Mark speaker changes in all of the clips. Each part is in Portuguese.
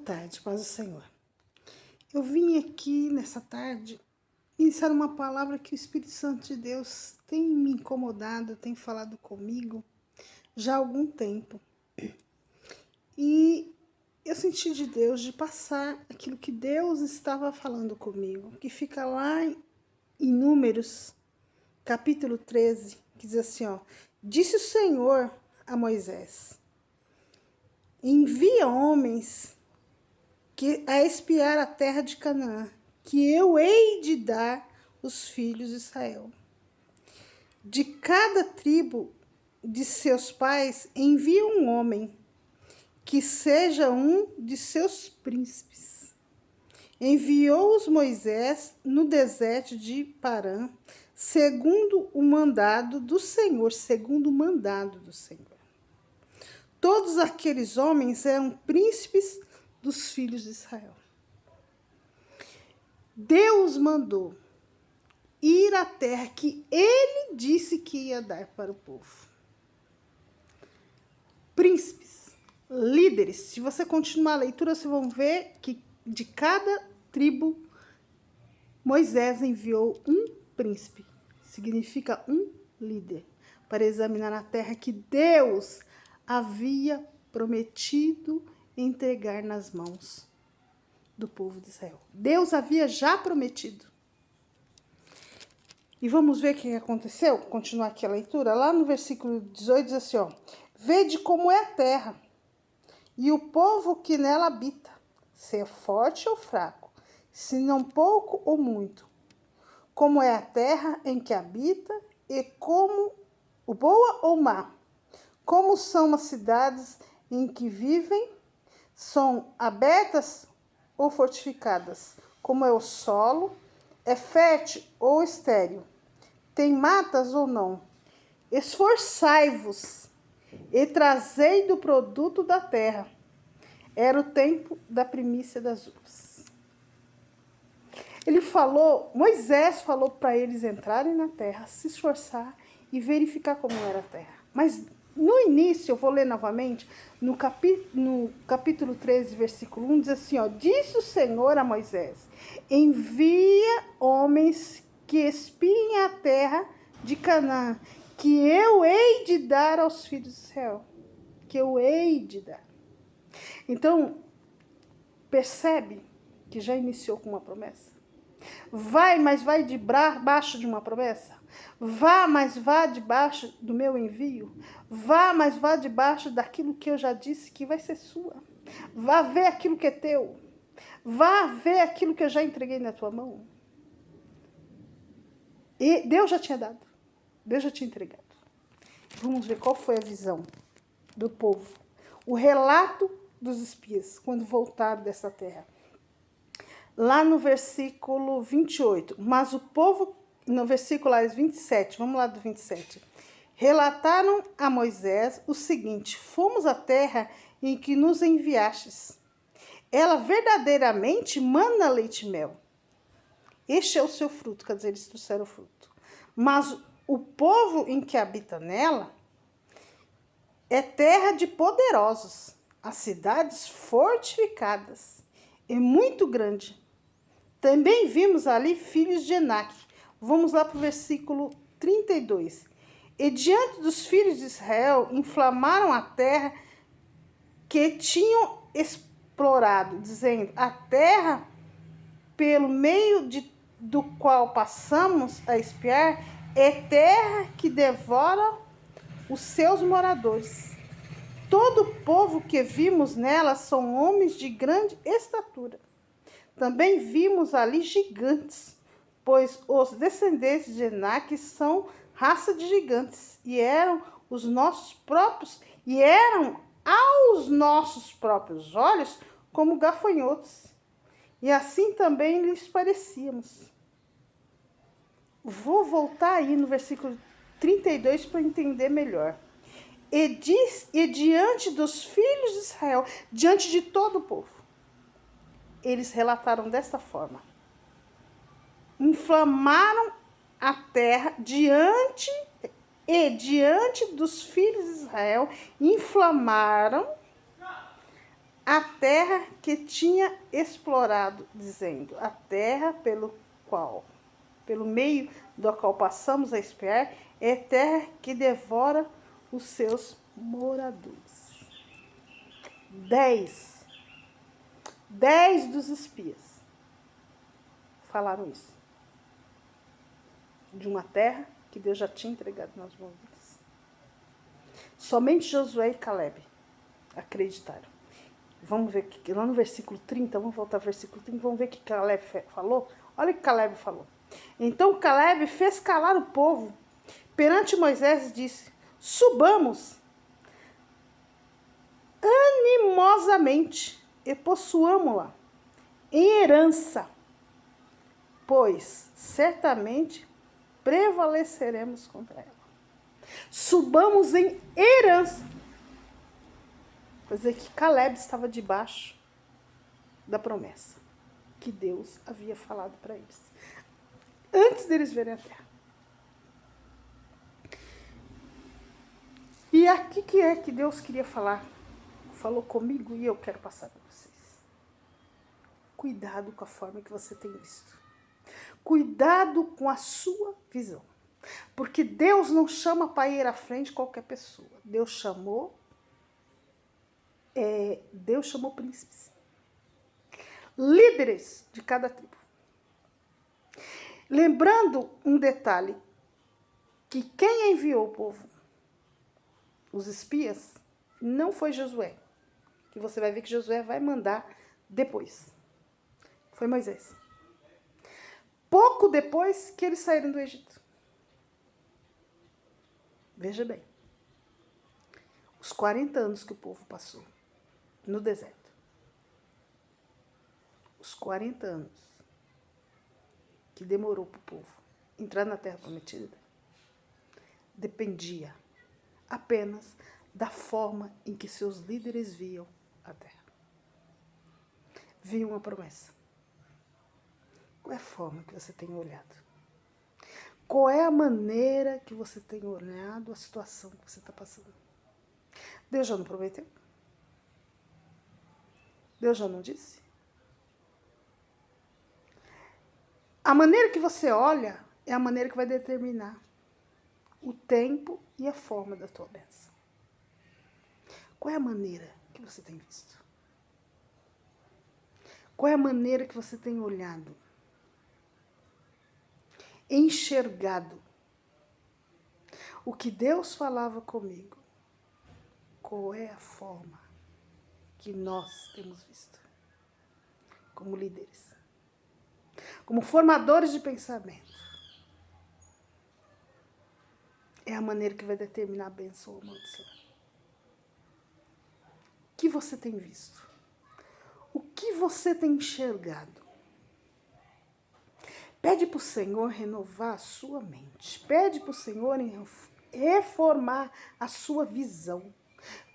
Speaker 1: tarde, paz do Senhor. Eu vim aqui nessa tarde iniciar uma palavra que o Espírito Santo de Deus tem me incomodado, tem falado comigo já há algum tempo. E eu senti de Deus de passar aquilo que Deus estava falando comigo, que fica lá em Números, capítulo 13, que diz assim, ó: disse o Senhor a Moisés: envia homens a espiar a terra de Canaã, que eu hei de dar os filhos de Israel. De cada tribo de seus pais envia um homem, que seja um de seus príncipes. Enviou-os Moisés no deserto de Parã, segundo o mandado do Senhor, Todos aqueles homens eram príncipes dos filhos de Israel. Deus mandou ir à terra que ele disse que ia dar para o povo. Príncipes, líderes. Se você continuar a leitura, vocês vão ver que de cada tribo Moisés enviou um príncipe. Significa um líder, para examinar a terra que Deus havia prometido entregar nas mãos do povo de Israel. Deus havia já prometido. E vamos ver o que aconteceu? Continuar aqui a leitura. Lá no versículo 18 diz assim, ó: vede como é a terra, e o povo que nela habita, se é forte ou fraco, se não pouco ou muito. Como é a terra em que habita, e como o boa ou má. Como são as cidades em que vivem, são abertas ou fortificadas? Como é o solo? É fértil ou estéril? Tem matas ou não? Esforçai-vos e trazei do produto da terra. Era o tempo da primícia das uvas. Moisés falou para eles entrarem na terra, se esforçar e verificar como era a terra. Mas no início, eu vou ler novamente, no capítulo 13, versículo 1, diz assim, ó: disse o Senhor a Moisés: envia homens que espiem a terra de Canaã, que eu hei de dar aos filhos de Israel. Que eu hei de dar. Então, percebe que já iniciou com uma promessa? Vai, mas vai debaixo de uma promessa? Vá, mas vá debaixo do meu envio? Vá, mas vá debaixo daquilo que eu já disse que vai ser sua. Vá ver aquilo que é teu. Vá ver aquilo que eu já entreguei na tua mão. E Deus já tinha dado. Deus já tinha entregado. Vamos ver qual foi a visão do povo. O relato dos espias, quando voltaram dessa terra. Lá no versículo 28, mas o povo, no versículo 27, vamos lá do 27. Relataram a Moisés o seguinte: fomos à terra em que nos enviastes. Ela verdadeiramente mana leite e mel. Este é o seu fruto, quer dizer, eles trouxeram o fruto. Mas o povo em que habita nela é terra de poderosos, as cidades fortificadas e muito grande. Também vimos ali filhos de Enaque. Vamos lá para o versículo 32. E diante dos filhos de Israel, inflamaram a terra que tinham explorado, dizendo: a terra pelo meio do qual passamos a espiar é terra que devora os seus moradores. Todo o povo que vimos nela são homens de grande estatura. Também vimos ali gigantes, pois os descendentes de Enaque são raça de gigantes, e eram aos nossos próprios olhos como gafanhotos, e assim também lhes parecíamos. Vou voltar aí no versículo 32 para entender melhor. E diante dos filhos de Israel, diante de todo o povo, eles relataram desta forma: inflamaram a terra diante dos filhos de Israel, inflamaram a terra que tinha explorado, dizendo: a terra pelo meio do qual passamos a espiar, é terra que devora os seus moradores. 10 dos espias falaram isso. De uma terra que Deus já tinha entregado nas mãos deles. Somente Josué e Caleb acreditaram. Vamos ver que lá no versículo 30, vamos voltar ao versículo 30, vamos ver o que Caleb falou. Olha o que Caleb falou. Então Caleb fez calar o povo perante Moisés e disse: subamos animosamente e possuamo-la em herança, pois certamente prevaleceremos contra ela. Subamos em herança. Quer dizer que Caleb estava debaixo da promessa que Deus havia falado para eles, antes deles verem a terra. E aqui que é que Deus queria falar. Falou comigo e eu quero passar para vocês. Cuidado com a forma que você tem visto. Cuidado com a sua visão. Porque Deus não chama para ir à frente qualquer pessoa. Deus chamou príncipes. Líderes de cada tribo. Lembrando um detalhe, que quem enviou o povo, os espias, não foi Josué. Que você vai ver que Josué vai mandar depois. Foi Moisés. Pouco depois que eles saíram do Egito. Veja bem. Os 40 anos que o povo passou no deserto. Os 40 anos que demorou para o povo entrar na Terra Prometida dependia apenas da forma em que seus líderes viam a Terra. Viam a promessa. Qual é a forma que você tem olhado? Qual é a maneira que você tem olhado a situação que você está passando? Deus já não prometeu? Deus já não disse? A maneira que você olha é a maneira que vai determinar o tempo e a forma da tua bênção. Qual é a maneira que você tem visto? Qual é a maneira que você tem olhado? Enxergado o que Deus falava comigo? Qual é a forma que nós temos visto como líderes? Como formadores de pensamento. É a maneira que vai determinar a bênção ou a maldição. O que você tem visto? O que você tem enxergado? Pede para o Senhor renovar a sua mente. Pede para o Senhor reformar a sua visão.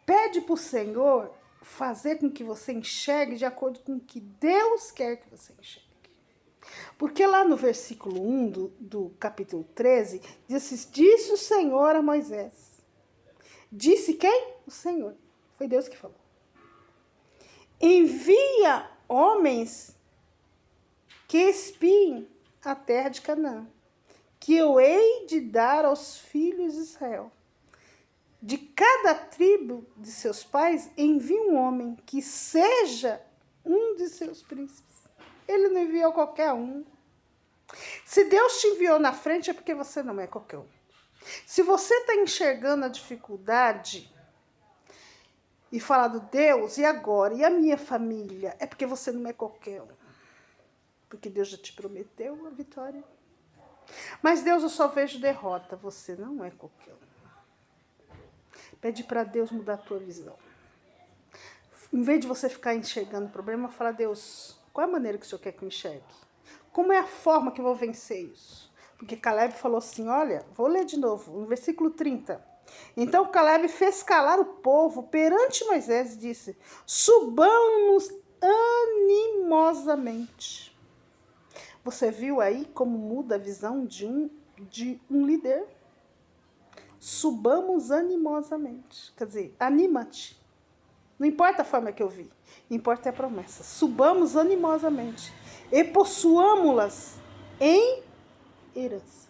Speaker 1: Pede para o Senhor fazer com que você enxergue de acordo com o que Deus quer que você enxergue. Porque lá no versículo 1 do capítulo 13, disse o Senhor a Moisés. Disse quem? O Senhor. Foi Deus que falou. Envia homens que espiem a terra de Canaã, que eu hei de dar aos filhos de Israel. De cada tribo de seus pais, envie um homem que seja um de seus príncipes. Ele não enviou qualquer um. Se Deus te enviou na frente, é porque você não é qualquer um. Se você está enxergando a dificuldade e falando, Deus, e agora? E a minha família? É porque você não é qualquer um. Porque Deus já te prometeu a vitória. Mas Deus, eu só vejo derrota. Você não é qualquer um. Pede para Deus mudar a tua visão. Em vez de você ficar enxergando o problema, fala, Deus, qual é a maneira que o Senhor quer que eu enxergue? Como é a forma que eu vou vencer isso? Porque Caleb falou assim, olha, vou ler de novo, no versículo 30. Então Caleb fez calar o povo perante Moisés e disse, subamos animosamente. Você viu aí como muda a visão de um líder? Subamos animosamente. Quer dizer, anima-te. Não importa a forma que eu vi. Importa a promessa. Subamos animosamente e possuamos-las em herança.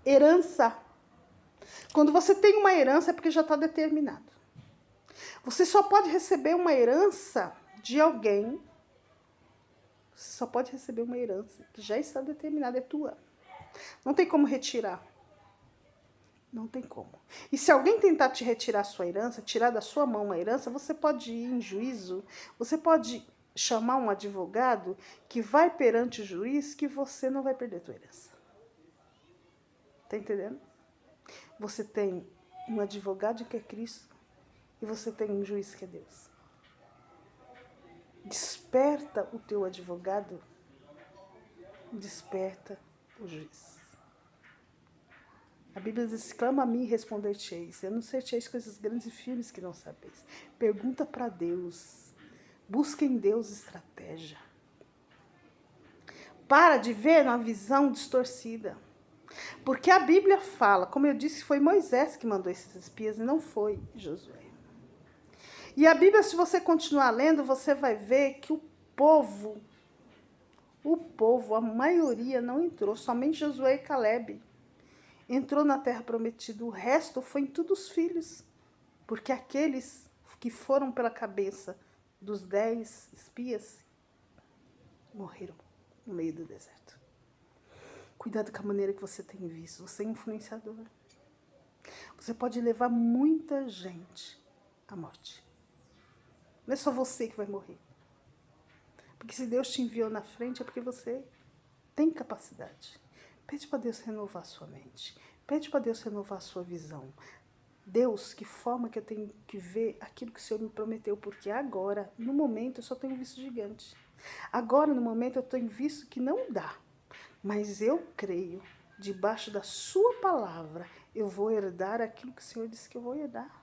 Speaker 1: Herança. Quando você tem uma herança é porque já está determinado. Você só pode receber uma herança de alguém. Você só pode receber uma herança que já está determinada, é tua. Não tem como retirar. Não tem como. E se alguém tentar te retirar a sua herança, tirar da sua mão uma herança, você pode ir em juízo, você pode chamar um advogado que vai perante o juiz que você não vai perder a tua herança. Tá entendendo? Você tem um advogado que é Cristo e você tem um juiz que é Deus. Desperta o teu advogado, desperta o juiz. A Bíblia diz, clama a mim e responder-te-eis. Anunciar-te-eis coisas grandes e firmes que não sabeis. Pergunta para Deus. Busca em Deus estratégia. Para de ver na visão distorcida. Porque a Bíblia fala, como eu disse, foi Moisés que mandou esses espias e não foi Josué. E a Bíblia, se você continuar lendo, você vai ver que o povo, a maioria não entrou, somente Josué e Calebe entrou na terra prometida. O resto foi em todos os filhos, porque aqueles que foram pela cabeça dos 10 espias morreram no meio do deserto. Cuidado com a maneira que você tem visto. Você é influenciador. Você pode levar muita gente à morte. Não é só você que vai morrer. Porque se Deus te enviou na frente é porque você tem capacidade. Pede para Deus renovar a sua mente. Pede para Deus renovar a sua visão. Deus, que forma que eu tenho que ver aquilo que o Senhor me prometeu? Porque agora, no momento, eu só tenho visto gigante. Agora, no momento, eu tenho visto que não dá. Mas eu creio, debaixo da sua palavra, eu vou herdar aquilo que o Senhor disse que eu vou herdar.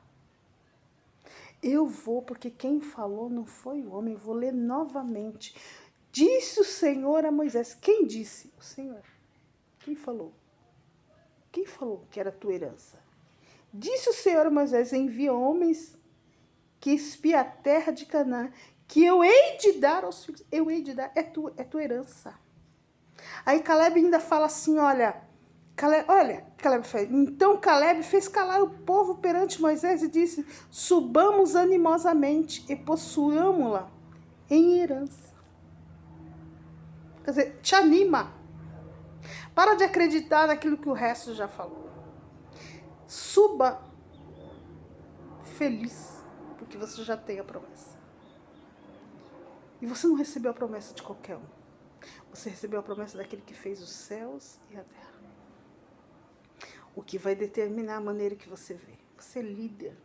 Speaker 1: Eu vou, porque quem falou não foi o homem. Eu vou ler novamente. Disse o Senhor a Moisés. Quem disse? O Senhor. Quem falou? Quem falou que era a tua herança? Disse o Senhor a Moisés, envia homens que espia a terra de Canaã, que eu hei de dar aos filhos. Eu hei de dar, é tua herança. Aí Calebe ainda fala assim, Calebe fez. Então Calebe fez calar o povo perante Moisés e disse, subamos animosamente e possuamos-la em herança. Quer dizer, te anima. Para de acreditar naquilo que o resto já falou. Suba feliz, porque você já tem a promessa. E você não recebeu a promessa de qualquer um. Você recebeu a promessa daquele que fez os céus e a terra. O que vai determinar a maneira que você vê. Você é líder.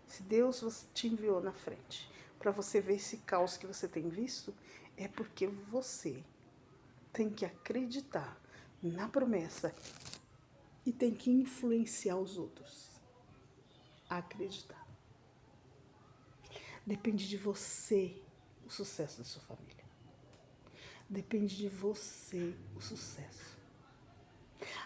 Speaker 1: Se Deus te enviou na frente para você ver esse caos que você tem visto, é porque você tem que acreditar na promessa e tem que influenciar os outros a acreditar. Depende de você o sucesso da sua família. Depende de você o sucesso.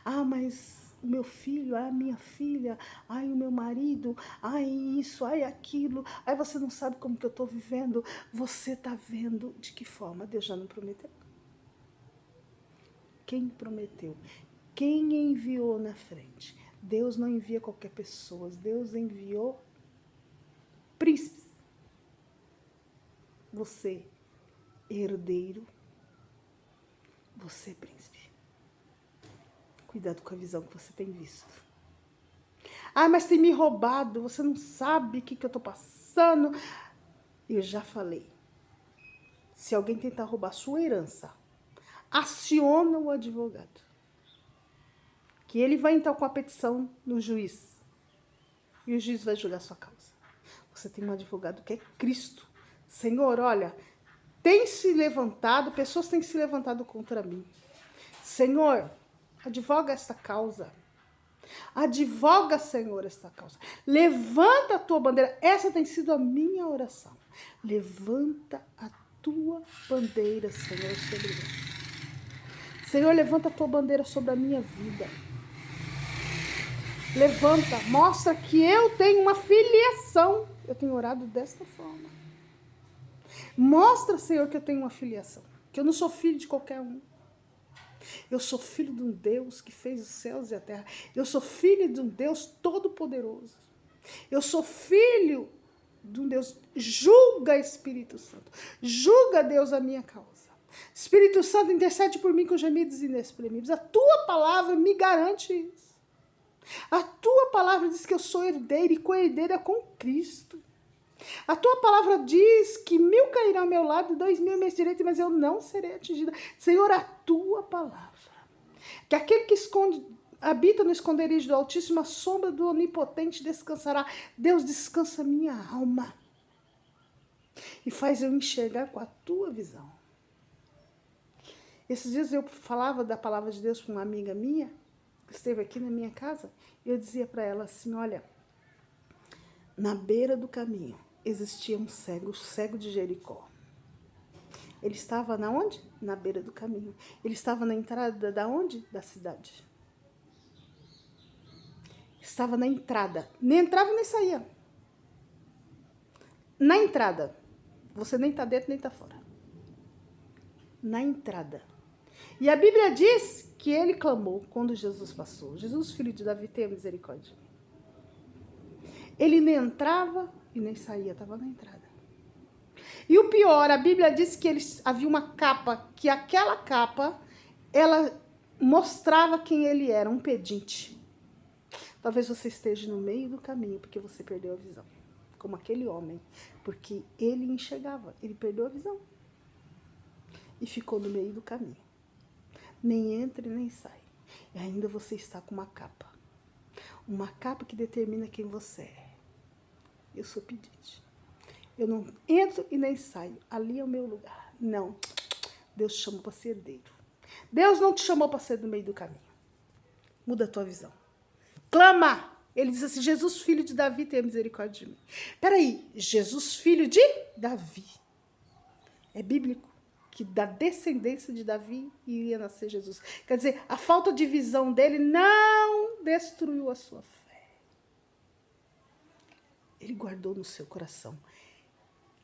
Speaker 1: Ah, mas o meu filho, a minha filha, ai, o meu marido, ai, isso, ai, aquilo, ai, você não sabe como que eu estou vivendo. Você está vendo de que forma? Deus já não prometeu. Quem prometeu? Quem enviou na frente? Deus não envia qualquer pessoa. Deus enviou príncipes. Você, herdeiro, você, príncipe. Cuidado com a visão que você tem visto. Ah, mas tem me roubado. Você não sabe o que eu estou passando. Eu já falei. Se alguém tentar roubar sua herança, aciona o advogado. Que ele vai entrar com a petição no juiz. E o juiz vai julgar sua causa. Você tem um advogado que é Cristo. Senhor, olha, tem se levantado, pessoas têm se levantado contra mim. Senhor, advoga esta causa. Advoga, Senhor, esta causa. Levanta a tua bandeira. Essa tem sido a minha oração. Levanta a tua bandeira, Senhor, sobre mim. Senhor, levanta a tua bandeira sobre a minha vida. Levanta, mostra que eu tenho uma filiação. Eu tenho orado desta forma. Mostra, Senhor, que eu tenho uma filiação. Que eu não sou filho de qualquer um. Eu sou filho de um Deus que fez os céus e a terra. Eu sou filho de um Deus todo-poderoso. Eu sou filho de um Deus. Julga, Espírito Santo. Julga, Deus, a minha causa. Espírito Santo, intercede por mim com gemidos inexprimíveis. A tua palavra me garante isso. A tua palavra diz que eu sou herdeira e co-herdeira com Cristo. A tua palavra diz que 1000 cairão ao meu lado e 2000 à minha direita, mas eu não serei atingida. Senhor, a tua palavra. Que aquele que habita no esconderijo do Altíssimo, a sombra do Onipotente descansará. Deus, descansa minha alma. E faz eu enxergar com a tua visão. Esses dias eu falava da palavra de Deus para uma amiga minha, que esteve aqui na minha casa, e eu dizia para ela assim, olha, na beira do caminho existia um cego, o cego de Jericó. Ele estava na onde? Na beira do caminho. Ele estava na entrada da onde? Da cidade. Estava na entrada. Nem entrava nem saía. Na entrada. Você nem está dentro nem está fora. Na entrada. E a Bíblia diz que ele clamou quando Jesus passou. Jesus, filho de Davi, tenha misericórdia. Ele nem entrava e nem saía, estava na entrada. E o pior, a Bíblia diz que havia uma capa, que aquela capa, ela mostrava quem ele era, um pedinte. Talvez você esteja no meio do caminho, porque você perdeu a visão. Como aquele homem, porque ele enxergava, ele perdeu a visão. E ficou no meio do caminho. Nem entra e nem sai. E ainda você está com uma capa. Uma capa que determina quem você é. Eu sou pedinte. Eu não entro e nem saio. Ali é o meu lugar. Não. Deus te chamou para ser herdeiro. Deus não te chamou para ser no meio do caminho. Muda a tua visão. Clama. Ele diz assim, Jesus, filho de Davi, tenha misericórdia de mim. Peraí, Jesus, filho de Davi. É bíblico que da descendência de Davi iria nascer Jesus. Quer dizer, a falta de visão dele não destruiu a sua fé. Ele guardou no seu coração.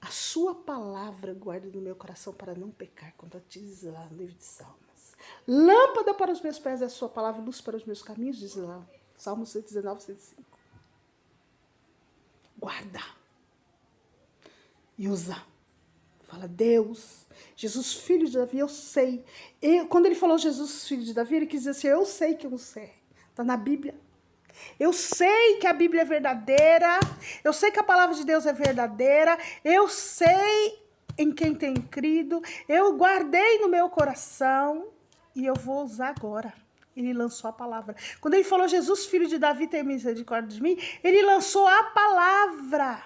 Speaker 1: A sua palavra guarda no meu coração para não pecar, contra ti, diz lá no livro de Salmos. Lâmpada para os meus pés é a sua palavra, luz para os meus caminhos, diz lá. Salmos 119, 105. Guarda. E usa. Fala, Deus, Jesus, filho de Davi, eu sei. Quando ele falou Jesus, filho de Davi, ele quis dizer assim, eu sei que eu sei. Está na Bíblia. Eu sei que a Bíblia é verdadeira. Eu sei que a palavra de Deus é verdadeira. Eu sei em quem tenho crido. Eu guardei no meu coração. E eu vou usar agora. Ele lançou a palavra. Quando ele falou, Jesus, filho de Davi, tenha misericórdia de mim, ele lançou a palavra.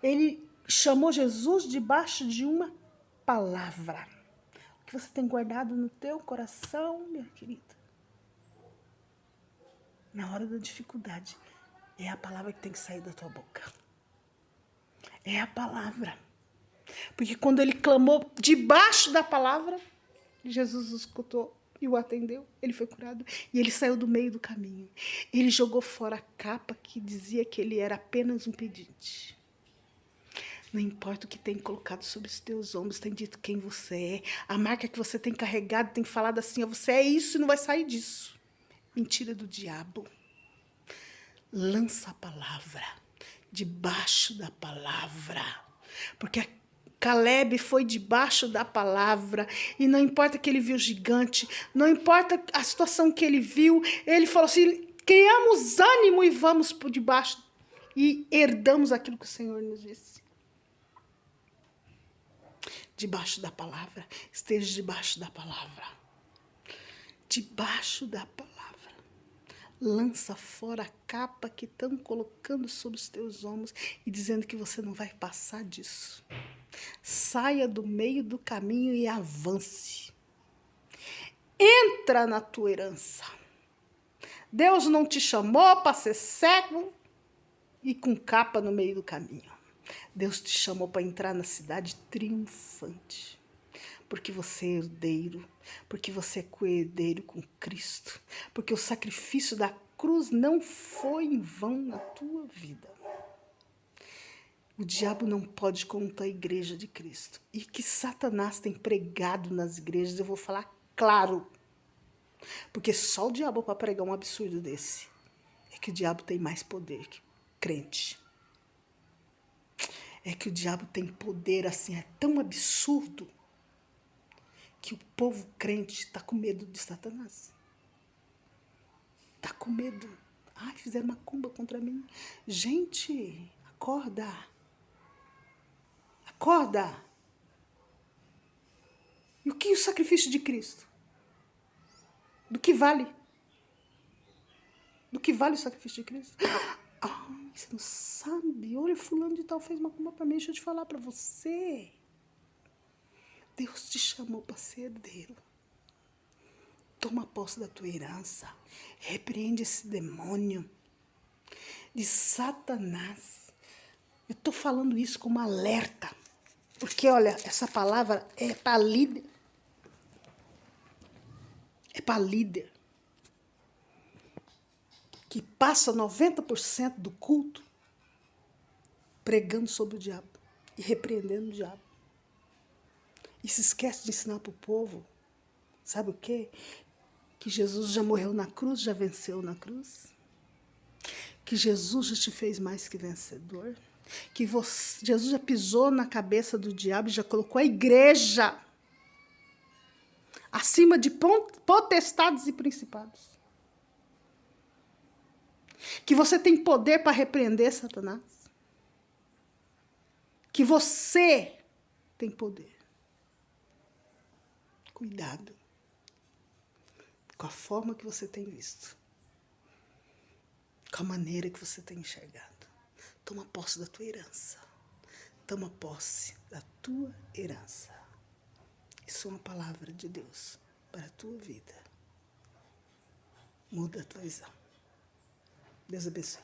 Speaker 1: Ele chamou Jesus debaixo de uma palavra. O que você tem guardado no teu coração, minha querida? Na hora da dificuldade, é a palavra que tem que sair da tua boca. É a palavra. Porque quando ele clamou debaixo da palavra, Jesus o escutou e o atendeu. Ele foi curado e ele saiu do meio do caminho. Ele jogou fora a capa que dizia que ele era apenas um pedinte. Não importa o que tem colocado sobre os teus ombros, tem dito quem você é, a marca que você tem carregado, tem falado assim, você é isso e não vai sair disso. Mentira do diabo. Lança a palavra, debaixo da palavra. Porque Caleb foi debaixo da palavra. E não importa que ele viu gigante, não importa a situação que ele viu, ele falou assim, criamos ânimo e vamos por debaixo e herdamos aquilo que o Senhor nos disse. Debaixo da palavra, esteja debaixo da palavra. Debaixo da palavra. Lança fora a capa que estão colocando sobre os teus ombros e dizendo que você não vai passar disso. Saia do meio do caminho e avance. Entra na tua herança. Deus não te chamou para ser cego e com capa no meio do caminho. Deus te chamou para entrar na cidade triunfante. Porque você é herdeiro, porque você é co-herdeiro com Cristo, porque o sacrifício da cruz não foi em vão na tua vida. O diabo não pode contra a igreja de Cristo. E que Satanás tem pregado nas igrejas, eu vou falar claro. Porque só o diabo para pregar um absurdo desse. É que o diabo tem mais poder que crente. É que o diabo tem poder assim, é tão absurdo que o povo crente está com medo de Satanás. Está com medo. Ai, fizeram uma cumba contra mim. Gente, acorda. Acorda. E o que é o sacrifício de Cristo? Do que vale? Do que vale o sacrifício de Cristo? Ai, você não sabe? Olha, fulano de tal fez uma cumba para mim. Deixa eu te falar para você. Deus te chamou para ser herdeiro. Toma posse da tua herança. Repreende esse demônio de Satanás. Eu estou falando isso como alerta. Porque, olha, essa palavra é para líder. É para líder. Que passa 90% do culto pregando sobre o diabo e repreendendo o diabo. E se esquece de ensinar para o povo, sabe o quê? Que Jesus já morreu na cruz, já venceu na cruz. Que Jesus já te fez mais que vencedor. Que Jesus já pisou na cabeça do diabo e já colocou a igreja acima de potestades e principados. Que você tem poder para repreender Satanás. Que você tem poder. Cuidado com a forma que você tem visto. Com a maneira que você tem enxergado. Toma posse da tua herança. Toma posse da tua herança. Isso é uma palavra de Deus para a tua vida. Muda a tua visão. Deus abençoe.